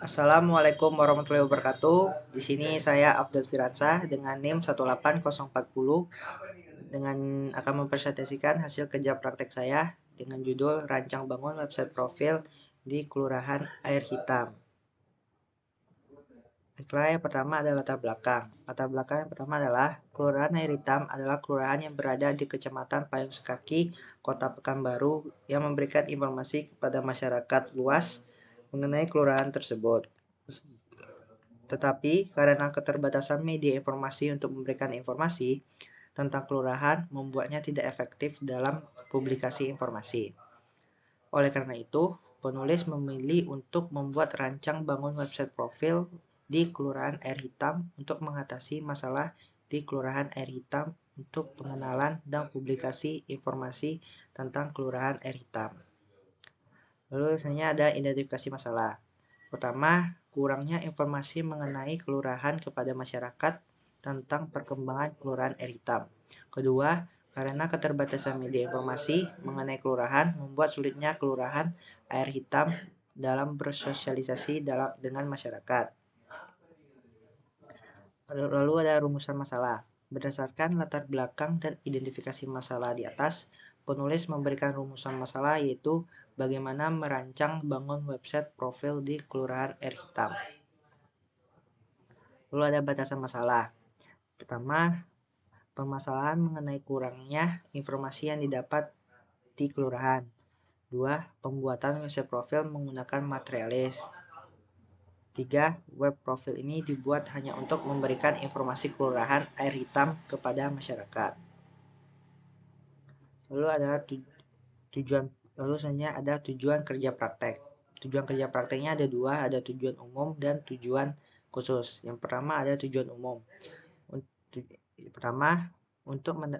Assalamualaikum warahmatullahi wabarakatuh. Di sini saya Abdul Firansah dengan NIM 18040 dengan akan mempresentasikan hasil kerja praktek saya dengan judul Rancang Bangun Website Profil di Kelurahan Air Hitam. Baiklah, yang pertama adalah latar belakang. Latar belakang yang pertama adalah Kelurahan Air Hitam adalah kelurahan yang berada di Kecamatan Payung Sekaki, Kota Pekanbaru yang memberikan informasi kepada masyarakat luas mengenai kelurahan tersebut. Tetapi karena keterbatasan media informasi untuk memberikan informasi tentang kelurahan membuatnya tidak efektif dalam publikasi informasi. Oleh karena itu, penulis memilih untuk membuat rancang bangun website profil di Kelurahan Air Hitam untuk mengatasi masalah di Kelurahan Air Hitam untuk pengenalan dan publikasi informasi tentang Kelurahan Air Hitam. Lalu selanjutnya ada identifikasi masalah. Pertama, kurangnya informasi mengenai kelurahan kepada masyarakat tentang perkembangan kelurahan Air Hitam. Kedua, karena keterbatasan media informasi mengenai kelurahan membuat sulitnya kelurahan Air Hitam dalam bersosialisasi dengan masyarakat. Lalu ada rumusan masalah. Berdasarkan latar belakang dan identifikasi masalah di atas, penulis memberikan rumusan masalah yaitu bagaimana merancang bangun website profil di Kelurahan Air Hitam. Lalu ada batasan masalah. Pertama, permasalahan mengenai kurangnya informasi yang didapat di kelurahan. 2. Pembuatan website profil menggunakan materialis. 3. Web profil ini dibuat hanya untuk memberikan informasi kelurahan Air Hitam kepada masyarakat. Lalu ada tujuan selanjutnya ada tujuan kerja praktek. Tujuan kerja prakteknya ada dua, ada tujuan umum dan tujuan khusus. Yang pertama ada tujuan umum.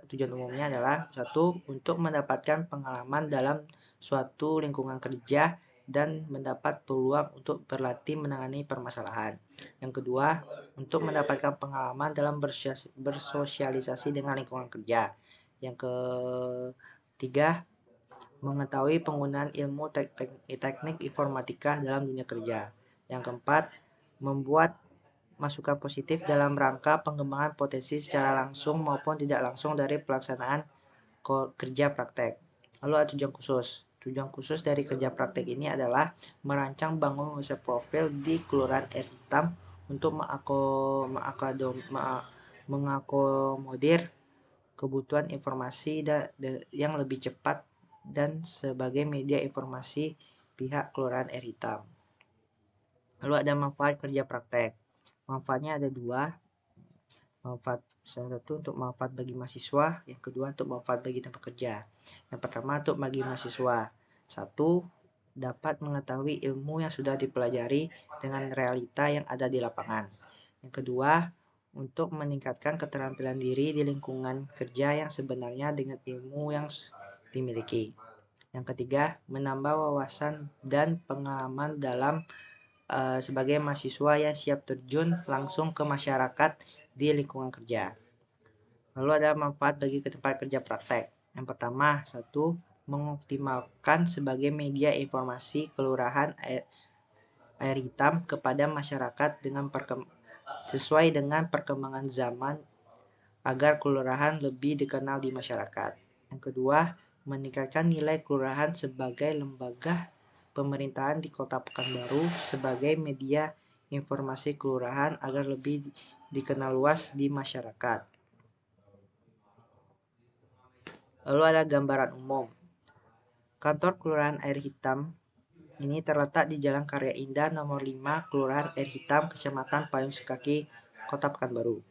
Tujuan umumnya adalah satu, untuk mendapatkan pengalaman dalam suatu lingkungan kerja dan mendapat peluang untuk berlatih menangani permasalahan. Yang kedua, untuk mendapatkan pengalaman dalam bersosialisasi dengan lingkungan kerja. Yang ketiga, mengetahui penggunaan ilmu teknik informatika dalam dunia kerja. Yang keempat, membuat masukan positif dalam rangka pengembangan potensi secara langsung maupun tidak langsung dari pelaksanaan kerja praktek. Lalu ada tujuan khusus. Tujuan khusus dari kerja praktek ini adalah merancang bangun website profil di Kelurahan Air Hitam untuk mengakomodir kebutuhan informasi yang lebih cepat dan sebagai media informasi pihak Kelurahan Air Hitam. Lalu ada manfaat kerja praktek. Manfaatnya ada dua. Manfaat satu untuk manfaat bagi mahasiswa, yang kedua untuk manfaat bagi tempat kerja. Yang pertama untuk bagi mahasiswa. Satu, dapat mengetahui ilmu yang sudah dipelajari dengan realita yang ada di lapangan. Yang kedua, untuk meningkatkan keterampilan diri di lingkungan kerja yang sebenarnya dengan ilmu yang dimiliki. Yang ketiga, menambah wawasan dan pengalaman dalam sebagai mahasiswa yang siap terjun langsung ke masyarakat di lingkungan kerja. Lalu ada manfaat bagi tempat kerja praktek. Yang pertama, satu, mengoptimalkan sebagai media informasi kelurahan Air Hitam kepada masyarakat sesuai dengan perkembangan zaman agar kelurahan lebih dikenal di masyarakat. Yang kedua, meningkatkan nilai kelurahan sebagai lembaga pemerintahan di Kota Pekanbaru sebagai media informasi kelurahan agar lebih dikenal luas di masyarakat. Lalu ada gambaran umum. Kantor Kelurahan Air Hitam ini terletak di Jalan Karya Indah nomor 5, Kelurahan Air Hitam, Kecamatan Payung Sekaki, Kota Pekanbaru.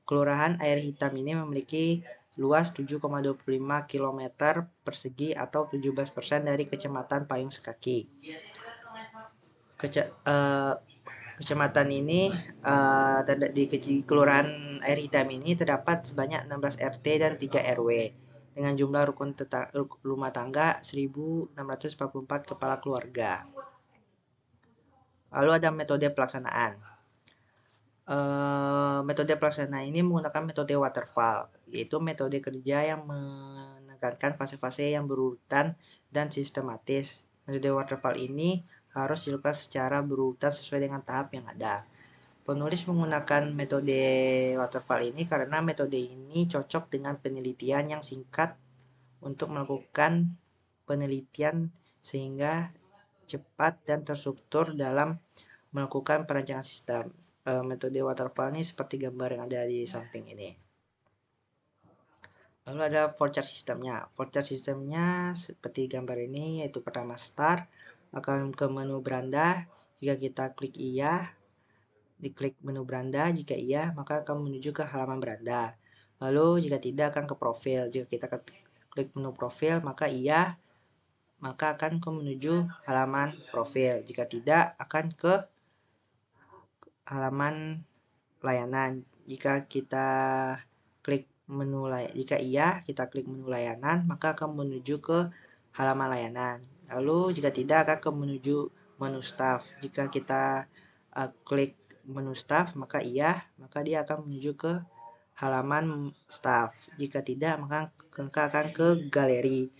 Kelurahan Air Hitam ini memiliki luas 7,25 km persegi atau 17% dari Kecamatan Payung Sekaki. Kecamatan ini di Kelurahan Air Hitam ini terdapat sebanyak 16 RT dan 3 RW dengan jumlah rukun rumah tangga 1.644 kepala keluarga. Lalu ada metode pelaksanaan. Metode pelaksanaan ini menggunakan metode waterfall, yaitu metode kerja yang menekankan fase-fase yang berurutan dan sistematis. Metode waterfall ini harus dilakukan secara berurutan sesuai dengan tahap yang ada. Penulis menggunakan metode waterfall ini karena metode ini cocok dengan penelitian yang singkat untuk melakukan penelitian sehingga cepat dan terstruktur dalam melakukan perancangan sistem. Metode waterfall ini seperti gambar yang ada di samping ini. Lalu ada flowchart sistemnya. Flowchart sistemnya seperti gambar ini, yaitu pertama start, akan ke menu beranda. Jika kita klik iya, diklik menu beranda. Jika iya, maka akan menuju ke halaman beranda. Lalu jika tidak, akan ke profil. Jika kita klik menu profil, maka iya, maka akan ke menuju halaman profil. Jika tidak, akan ke halaman layanan. Jika kita klik menu jika iya, kita klik menu layanan, maka akan menuju ke halaman layanan. Lalu jika tidak, akan ke menuju menu staff. Jika kita klik menu staff, maka iya, maka dia akan menuju ke halaman staff. Jika tidak, maka akan ke galeri.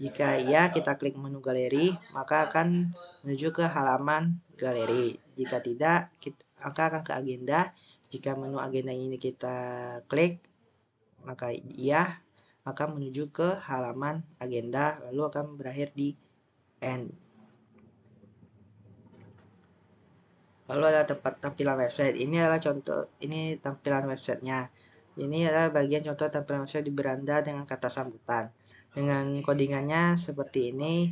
Jika iya, kita klik menu galeri, maka akan menuju ke halaman galeri. Jika tidak, maka akan ke agenda. Jika menu agenda ini kita klik, maka iya, akan menuju ke halaman agenda, lalu akan berakhir di end. Lalu ada tempat tampilan website. Ini adalah contoh, ini tampilan websitenya. Ini adalah bagian contoh tampilan website di beranda dengan kata sambutan. Dengan codingannya seperti ini,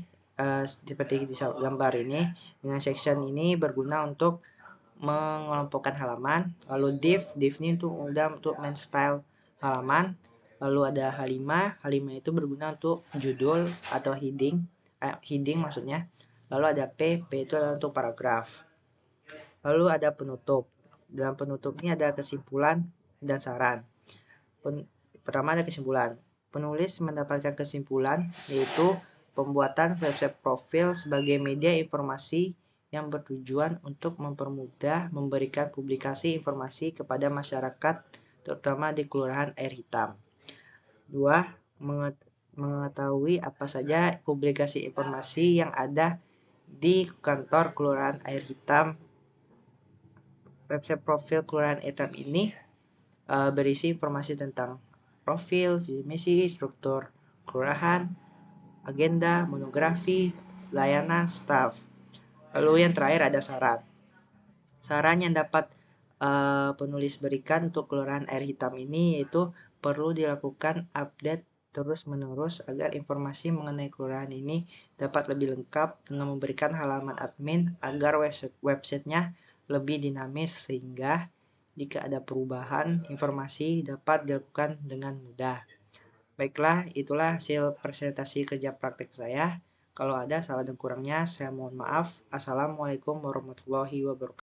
seperti di gambar ini. Dengan section ini berguna untuk mengelompokkan halaman. Lalu div ini untuk main style halaman. Lalu ada H5 itu berguna untuk judul atau heading maksudnya. Lalu ada P itu adalah untuk paragraf. Lalu ada penutup. Dalam penutup ini ada kesimpulan dan saran. Pertama ada kesimpulan. Penulis mendapatkan kesimpulan yaitu pembuatan website profil sebagai media informasi yang bertujuan untuk mempermudah memberikan publikasi informasi kepada masyarakat terutama di Kelurahan Air Hitam. 2. Mengetahui apa saja publikasi informasi yang ada di kantor Kelurahan Air Hitam. Website profil Kelurahan Air Hitam ini berisi informasi tentang profil, visi misi, struktur kelurahan, agenda, monografi, layanan, staff. Lalu yang terakhir ada saran. Saran yang dapat penulis berikan untuk Kelurahan Air Hitam ini yaitu perlu dilakukan update terus-menerus agar informasi mengenai kelurahan ini dapat lebih lengkap dengan memberikan halaman admin agar websitenya lebih dinamis sehingga jika ada perubahan informasi dapat dilakukan dengan mudah. Baiklah, itulah hasil presentasi kerja praktek saya. Kalau ada salah dan kurangnya, saya mohon maaf. Assalamualaikum warahmatullahi wabarakatuh.